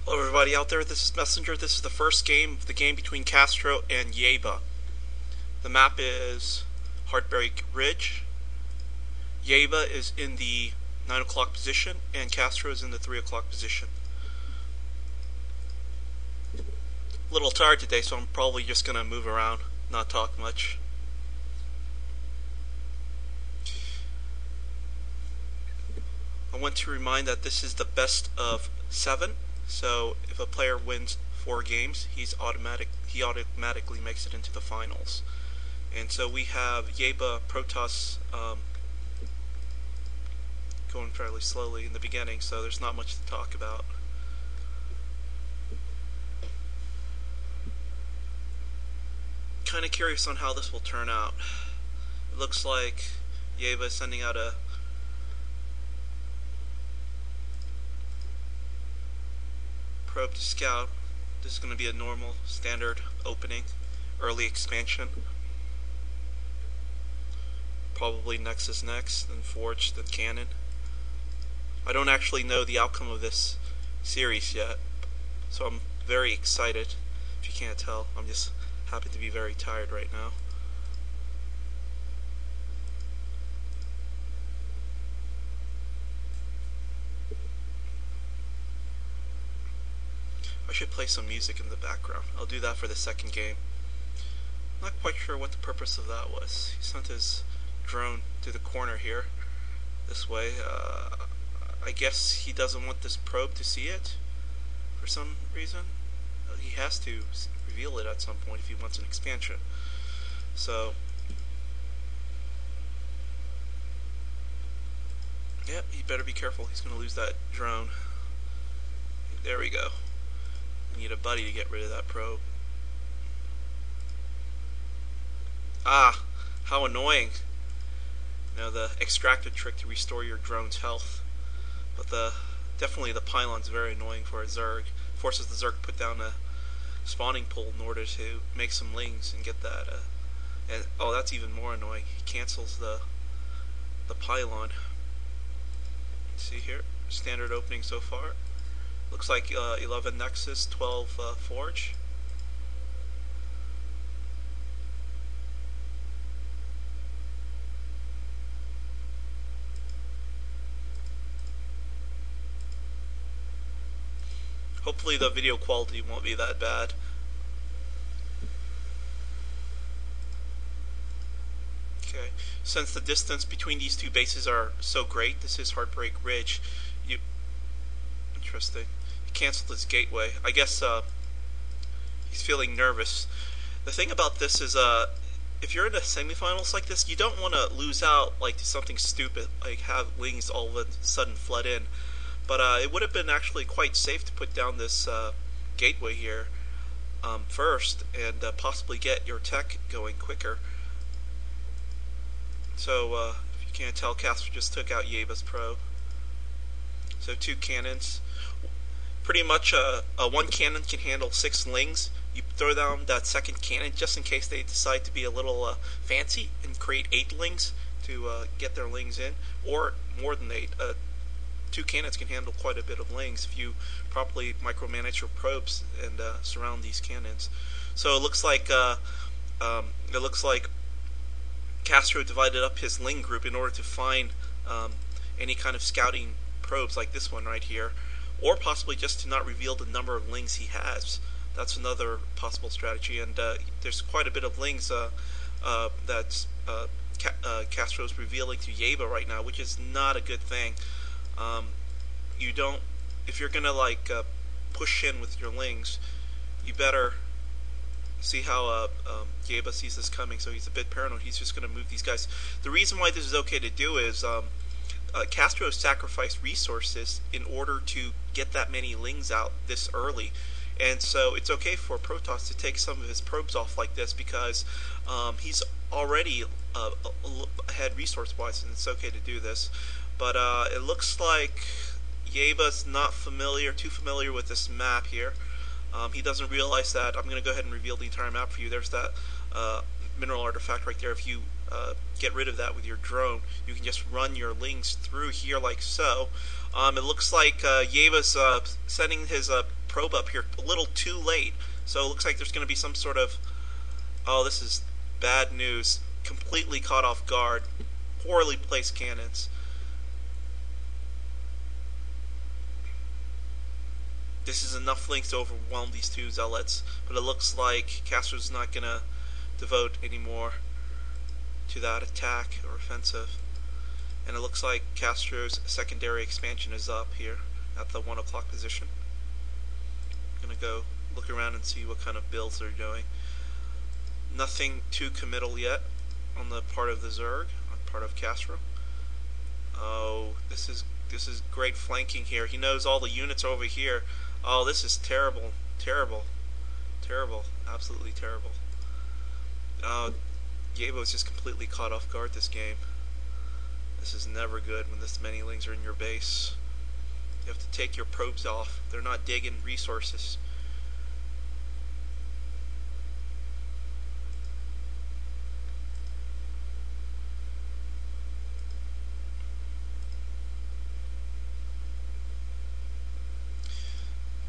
Hello everybody out there, this is Messenger. This is the first game of the game between Castro and Yayba. The map is Heartbreak Ridge. Yayba is in the 9 o'clock position and Castro is in the 3 o'clock position. A little tired today, so I'm probably just going to move around, not talk much. I want to remind that this is the best of 7. So if a player wins 4 games, he automatically makes it into the finals. And so we have Yayba, Protoss going fairly slowly in the beginning, so there's not much to talk about. Kind of curious on how this will turn out. It looks like Yayba is sending out a probe to scout. This is going to be a normal, standard opening, early expansion. Probably Nexus next, then Forge, then Cannon. I don't actually know the outcome of this series yet, so I'm very excited. If you can't tell, I'm just happy to be very tired right now. I should play some music in the background. I'll do that for the second game. Not quite sure what the purpose of that was. He sent his drone to the corner here, this way. I guess he doesn't want this probe to see it for some reason. He has to reveal it at some point if he wants an expansion. So, yeah, he better be careful. He's going to lose that drone. There we go. Need a buddy to get rid of that probe. Ah, how annoying. You know, the extractor trick to restore your drone's health. But definitely the pylon's very annoying for a Zerg. Forces the Zerg to put down a spawning pool in order to make some lings and get that. And oh, that's even more annoying. He cancels the pylon. Let's see here, standard opening so far. Looks like 11 Nexus, 12 Forge. Hopefully the video quality won't be that bad. Okay, since the distance between these two bases are so great, this is Heartbreak Ridge. Interesting. He canceled his gateway. I guess he's feeling nervous. The thing about this is, if you're in the semifinals like this, you don't want to lose out like to something stupid, like have wings all of a sudden flood in. But it would have been actually quite safe to put down this gateway here first, and possibly get your tech going quicker. So, if you can't tell, Castro just took out Yayba's probe. So 2 cannons. Pretty much one cannon can handle 6 lings. You throw down that second cannon just in case they decide to be a little fancy and create 8 lings to get their lings in, or more than 8. 2 cannons can handle quite a bit of lings if you properly micromanage your probes and surround these cannons. So it looks like Castro divided up his ling group in order to find any kind of scouting probes like this one right here, or possibly just to not reveal the number of lings he has. That's another possible strategy, and there's quite a bit of lings that Castro's revealing to Yayba right now, which is not a good thing. You don't, if you're gonna like push in with your lings, you better see how Yayba sees this coming. So he's a bit paranoid. He's just gonna move these guys. The reason why this is okay to do is Castro sacrificed resources in order to get that many lings out this early, and so it's okay for Protoss to take some of his probes off like this because he's already ahead resource-wise, and it's okay to do this. But it looks like Yayba's not too familiar with this map here. He doesn't realize that. I'm going to go ahead and reveal the entire map for you. There's that mineral artifact right there. If you get rid of that with your drone, you can just run your lings through here like so. It looks like Yayba's sending his probe up here a little too late. So it looks like there's going to be some sort of... Oh, this is bad news. Completely caught off guard. Poorly placed cannons. This is enough links to overwhelm these two zealots, but it looks like Castro's not going to devote any more to that attack or offensive. And it looks like Castro's secondary expansion is up here at the 1 o'clock position. I'm going to go look around and see what kind of builds they're doing. Nothing too committal yet on the part of the Zerg, on part of Castro. Oh, this is great flanking here. He knows all the units over here. Oh, this is terrible, terrible, terrible, absolutely terrible. Yayba was just completely caught off guard this game. This is never good when this many lings are in your base. You have to take your probes off. They're not digging resources.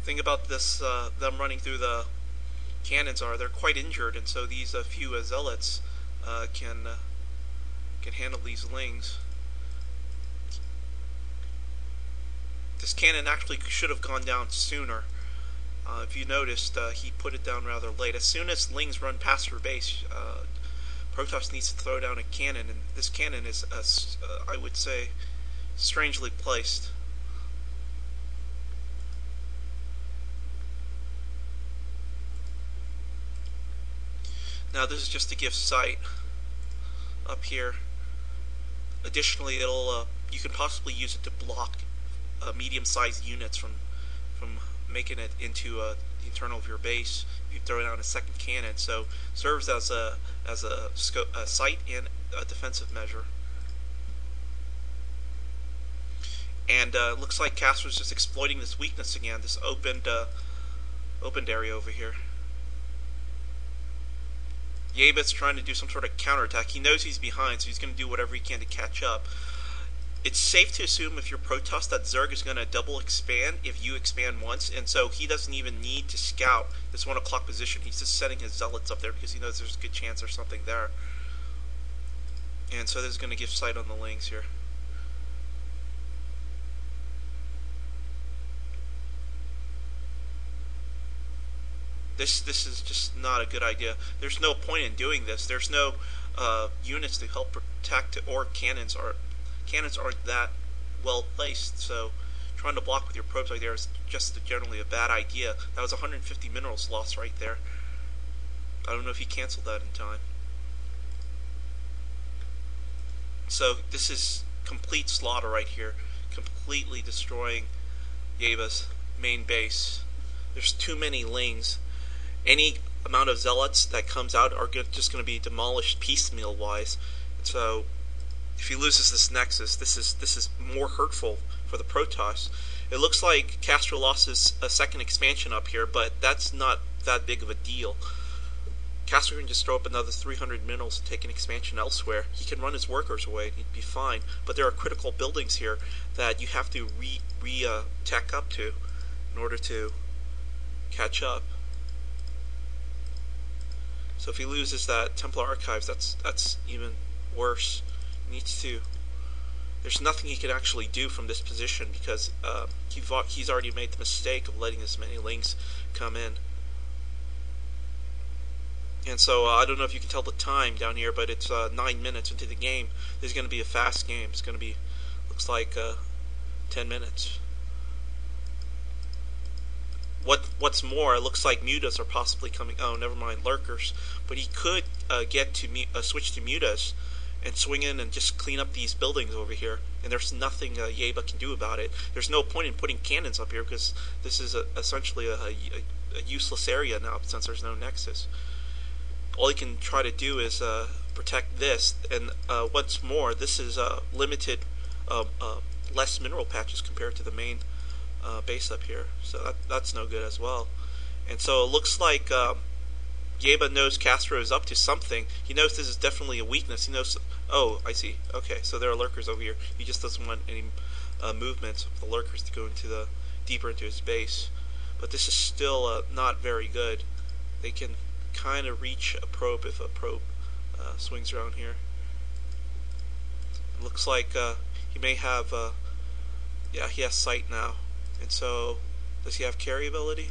Thing about this, them running through the cannons are they're quite injured, and so these few zealots can handle these lings. This cannon actually should have gone down sooner. If you noticed, he put it down rather late. As soon as lings run past your base, Protoss needs to throw down a cannon, and this cannon is, I would say, strangely placed. Now this is just to give sight up here. Additionally, it'll you can possibly use it to block medium-sized units from making it into the internal of your base. If you throw down a second cannon, so serves as a sight and a defensive measure. And looks like Castro's just exploiting this weakness again, this opened area over here. Yayba's trying to do some sort of counterattack. He knows he's behind, so he's going to do whatever he can to catch up. It's safe to assume if you're Protoss that Zerg is going to double expand if you expand once, and so he doesn't even need to scout this 1 o'clock position. He's just setting his zealots up there because he knows there's a good chance there's something there. And so this is going to give sight on the lings here. This is just not a good idea. There's no point in doing this. There's no units to help protect, or cannons aren't that well placed. So trying to block with your probes right there is just generally a bad idea. That was 150 minerals lost right there. I don't know if he canceled that in time. So this is complete slaughter right here, completely destroying Yayba's main base. There's too many lings. Any amount of zealots that comes out are just going to be demolished piecemeal wise. So if he loses this nexus, this is more hurtful for the Protoss. It looks like Castro lost his second expansion up here, but that's not that big of a deal. Castro can just throw up another 300 minerals and take an expansion elsewhere. He can run his workers away and he'd be fine. But there are critical buildings here that you have to tech up to in order to catch up. So if he loses that Templar Archives, that's even worse. He needs to. There's nothing he can actually do from this position because he's already made the mistake of letting as many lings come in. And so I don't know if you can tell the time down here, but it's 9 minutes into the game. This is going to be a fast game. It's going to be, looks like 10 minutes. What's more, it looks like mutas are possibly coming. Oh, never mind, lurkers. But he could get to switch to mutas and swing in and just clean up these buildings over here. And there's nothing Yayba can do about it. There's no point in putting cannons up here because this is essentially a useless area now since there's no nexus. All he can try to do is protect this. And what's more, this is limited, less mineral patches compared to the main base up here, so that's no good as well. And so it looks like Yayba knows Castro is up to something. He knows this is definitely a weakness. He knows. Oh, I see. Okay, so there are lurkers over here. He just doesn't want any movement of the lurkers to go into deeper into his base. but this is still not very good. They can kind of reach a probe if a probe swings around here. It looks like he may have, yeah, he has sight now. And so, does he have carry ability?